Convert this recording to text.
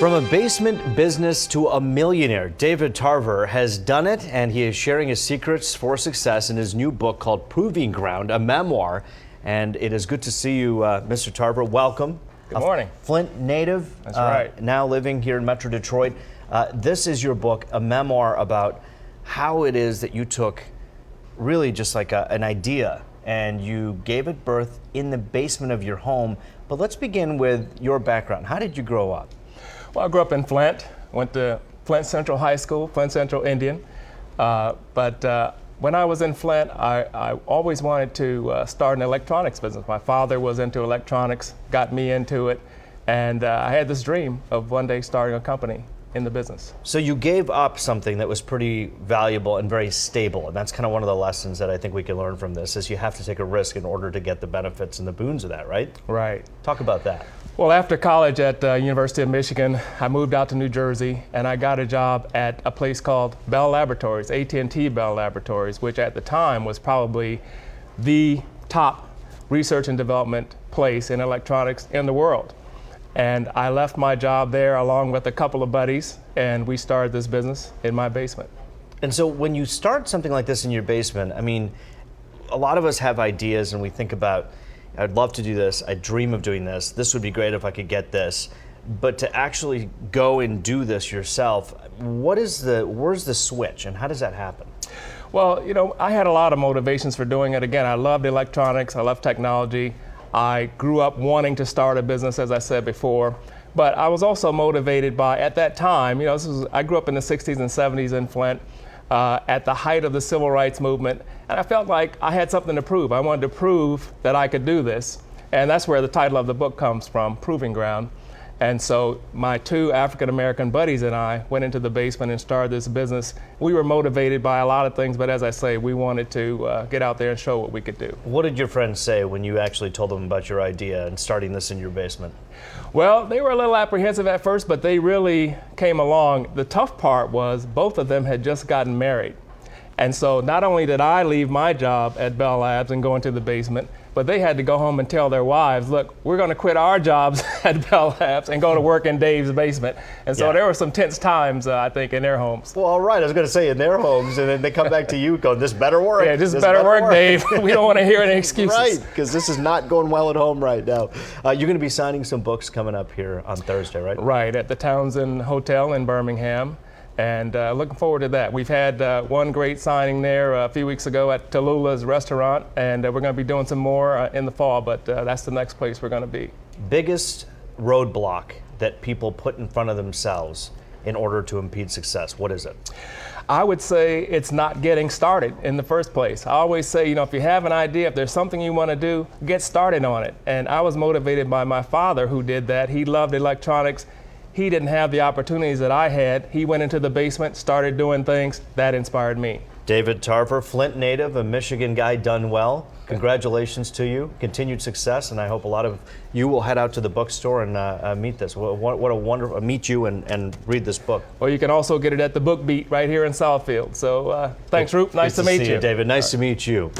From a basement business to a millionaire, David Tarver has done it, and he is sharing his secrets for success in his new book called Proving Ground, a memoir. And it is good to see you, Mr. Tarver. Welcome. Good morning. Flint native. That's right. Now living here in Metro Detroit. This is your book, a memoir about how it is that you took really just like an idea and you gave it birth in the basement of your home. But let's begin with your background. How did you grow up? Well, I grew up in Flint, went to Flint Central High School, Flint Central Indian. But when I was in Flint, I always wanted to start an electronics business. My father was into electronics, got me into it, and I had this dream of one day starting a company in the business. So you gave up something that was pretty valuable and very stable, and that's kind of one of the lessons that I think we can learn from this, is you have to take a risk in order to get the benefits and the boons of that, right? Right. Talk about that. Well, after college at University of Michigan, I moved out to New Jersey, and I got a job at a place called Bell Laboratories, AT&T Bell Laboratories, which at the time was probably the top research and development place in electronics in the world. And I left my job there along with a couple of buddies, and we started this business in my basement. And so when you start something like this in your basement, I mean, a lot of us have ideas and we think about, I'd love to do this, I dream of doing this, this would be great if I could get this. But to actually go and do this yourself, where's the switch and how does that happen? Well, you know, I had a lot of motivations for doing it. Again, I loved electronics, I loved technology. I grew up wanting to start a business, as I said before, but I was also motivated by, at that time, you know, I grew up in the 60s and 70s in Flint, at the height of the civil rights movement, and I felt like I had something to prove. I wanted to prove that I could do this, and that's where the title of the book comes from, Proving Ground. And so my two African-American buddies and I went into the basement and started this business. We were motivated by a lot of things, but as I say, we wanted to get out there and show what we could do. What did your friends say when you actually told them about your idea and starting this in your basement? Well, they were a little apprehensive at first, but they really came along. The tough part was both of them had just gotten married. And so not only did I leave my job at Bell Labs and go into the basement, but they had to go home and tell their wives, look, we're going to quit our jobs at Bell Labs and go to work in Dave's basement. And so there were some tense times, I think, in their homes. Well, all right, I was going to say in their homes, and then they come back to you going, this better work. Yeah, this better work, Dave. We don't want to hear any excuses. Right, because this is not going well at home right now. You're going to be signing some books coming up here on Thursday, right? Right, at the Townsend Hotel in Birmingham. And looking forward to that. We've had one great signing there a few weeks ago at Tallulah's restaurant, and we're going to be doing some more in the fall, but that's the next place we're going to be. Biggest roadblock that people put in front of themselves in order to impede success, what is it? I would say it's not getting started in the first place. I always say, you know, if you have an idea, if there's something you want to do, get started on it. And I was motivated by my father who did that. He loved electronics. He didn't have the opportunities that I had. He went into the basement, started doing things. That inspired me. David Tarver, Flint native, a Michigan guy done well. Congratulations to you. Continued success, and I hope a lot of you will head out to the bookstore and meet this. What a wonderful, meet you and read this book. Well, you can also get it at the Book Beat right here in Southfield. So thanks, Roop. Nice to meet you. David. Nice to meet you.